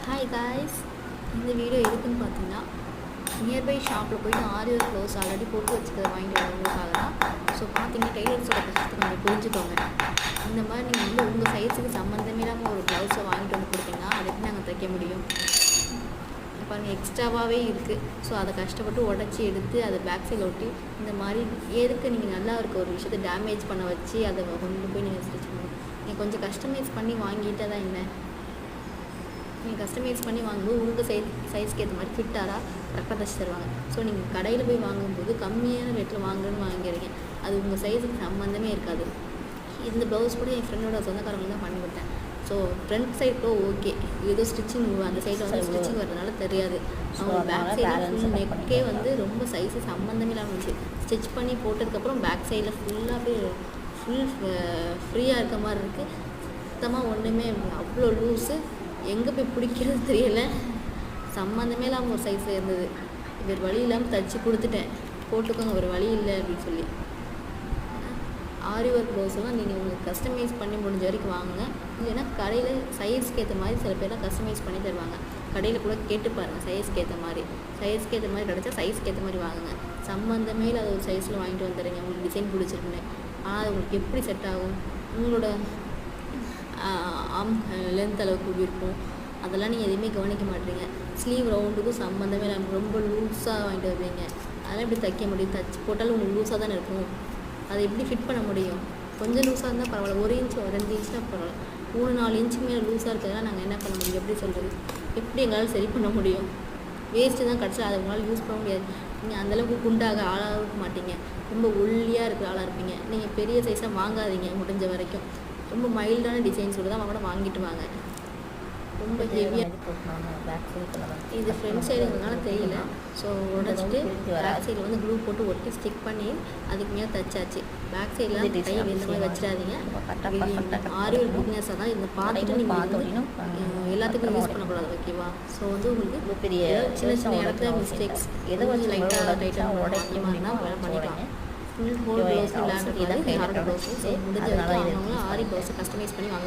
Hi guys, இந்த video எதுக்குன்னு பார்த்தீங்கன்னா, நியர்பை ஷாப்பில் போய்ட்டு ஆரி ஒர்க் க்ளவுஸ் ஆல்ரெடி போட்டு வச்சுக்கிறத வாங்கிட்டு வரவங்களுக்காக தான். ஸோ பார்த்தீங்கன்னா டெய்லர்ஸோட கஷ்டத்தை கொஞ்சம் புரிஞ்சுக்கோங்க. இந்த மாதிரி நீங்கள் வந்து உங்கள் சைஸுக்கு சம்மந்தமே இல்லாமல் ஒரு க்ளவுஸை வாங்கிட்டு வந்து கொடுத்தீங்கன்னா அதை எப்படி நாங்கள் தைக்க முடியும்? பாருங்கள், எக்ஸ்ட்ராவாகவே இருக்குது. ஸோ அதை கஷ்டப்பட்டு உடச்சி எடுத்து அதை பேக் சைடில் ஒட்டி இந்த மாதிரி எதுக்கு நீங்கள் நல்லா இருக்க ஒரு விஷயத்தை டேமேஜ் பண்ண வச்சு அதை கொண்டு போய் நீங்கள் ஸ்டிச் பண்ணணும். நீங்கள் கொஞ்சம் கஸ்டமைஸ் பண்ணி வாங்கிட்டு தான் என்ன, நீங்கள் கஸ்டமைஸ் பண்ணி வாங்கும்போது உங்கள் சைஸ்க்கு ஏற்ற மாதிரி ஃபிட்டாராக கரெக்டாக தைச்சி தருவாங்க. ஸோ நீங்கள் கடையில் போய் வாங்கும்போது கம்மியான ரேட்டில் வாங்குறீங்க, அது உங்கள் சைஸுக்கு சம்மந்தமே இருக்காது. இந்த ப்ளவுஸ் கூட என் ஃப்ரெண்டோட சொந்தக்காரங்க தான் பண்ணி கொடுத்தேன். ஸோ ஃப்ரண்ட் சைடோ ஓகே, ஏதோ ஸ்டிச்சிங் அந்த சைடில் வந்து ஸ்டிச்சிங் வரதுனால தெரியாது. அவங்க பேக் சைடில் ஃபுல் நெக்கே வந்து ரொம்ப சைஸு சம்மந்தமே இல்லாமல் இருந்துச்சு. ஸ்டிச் பண்ணி போட்டதுக்கப்புறம் பேக் சைடில் ஃபுல்லாகவே ஃபுல் ஃப்ரீயாக இருக்க மாதிரி இருக்குது. சுத்தமாக ஒன்றுமே அவ்வளோ லூஸு, எங்கே போய் பிடிக்கிறது தெரியல. சம்மந்தமே இல்லாமல் ஒரு சைஸில் இருந்தது. வேறு வழி இல்லாமல் தைச்சி கொடுத்துட்டேன், போட்டுக்கோங்க ஒரு வழி இல்லை அப்படின்னு சொல்லி. ஆரி ஒர்க் ப்ளவுஸெல்லாம் நீங்கள் உங்களுக்கு கஸ்டமைஸ் பண்ணி முடிஞ்ச வரைக்கும் வாங்குங்க. இல்லைன்னா கடையில் சைஸ்க்கு ஏற்ற மாதிரி சில பேர்லாம் கஸ்டமைஸ் பண்ணி தருவாங்க. கடையில் கூட கேட்டு பாருங்கள், சைஸ்க்கு ஏற்ற மாதிரி கிடச்சா சைஸ்க்கு ஏற்ற மாதிரி வாங்குங்க. சம்மந்தமே இல்லாத ஒரு சைஸில் வாங்கிட்டு வந்துடுறீங்க உங்களுக்கு டிசைன் பிடிச்சிருக்குன்னு. ஆனால் அது உங்களுக்கு எப்படி செட் ஆகும்? உங்களோட லென்த் அளவுக்கு இருக்கும், அதெல்லாம் நீங்கள் எதுவுமே கவனிக்க மாட்டீங்க. ஸ்லீவ் ரவுண்டுக்கும் சம்மந்தமே இல்லாமல் ரொம்ப லூஸாக வாங்கிட்டு வருவீங்க. அதெல்லாம் எப்படி தைக்க முடியும்? தைச்சி போட்டாலும் உங்களுக்கு லூஸாக தானே இருக்கும். அதை எப்படி ஃபிட் பண்ண முடியும்? கொஞ்சம் லூஸாக இருந்தால் பரவாயில்ல, 1 இன்ச் 2 இன்ச்னா பரவாயில்ல. 3-4 இன்ச்சுக்கு மேலே லூஸாக இருக்கிறதுலாம் நாங்கள் என்ன பண்ண முடியும்? எப்படி சொல்கிறது? எப்படி எங்களால் சரி பண்ண முடியும்? வேஸ்ட்டு தான் கிடச்சா அதை உங்களால் யூஸ் பண்ண முடியாது. நீங்கள் அந்தளவுக்கு குண்டாக ஆளாக மாட்டீங்க, ரொம்ப ஒல்லியாக இருக்கிற ஆளாக இருப்பீங்க. நீங்கள் பெரிய சைஸாக வாங்காதீங்க முடிஞ்ச வரைக்கும். ரொம்ப மைல்டான டிசைன்ஸோட தான் கூட வாங்கிட்டு வாங்க. ரொம்ப ஹெவியாக இது ஃப்ரண்ட் சைடுங்கிறதுனால தெரியல. ஸோ உடச்சிட்டு பேக் சைடில் வந்து க்ளூ போட்டு ஒட்டி ஸ்டிக் பண்ணி அதுக்கு மேலே தைச்சாச்சு. பேக் சைடில் கை இந்த மாதிரி வச்சிடாதீங்க. ஆரி ஒரு பிக்னஸாக தான் இந்த பார்த்துட்டு நீங்கள் எல்லாத்துக்கும் யூஸ் பண்ணக்கூடாது, ஓகேவா? ஸோ வந்து உங்களுக்கு பெரிய சின்ன சின்ன இடத்துல மிஸ்டேக்ஸ் எதுவும் லைட்டாக டைட்டாக உடைக்க மாதிரினா பண்ணிக்கலாம். ஃபுல் ஹோல் ப்ளவுஸ் விளையாடுறது யாரோட ப்ளவுஸு. ஸோ முடிஞ்ச வரைக்கும் அவங்கவுங்க ஆரி ப்ளவுஸை கஸ்டமைஸ் பண்ணி வாங்க.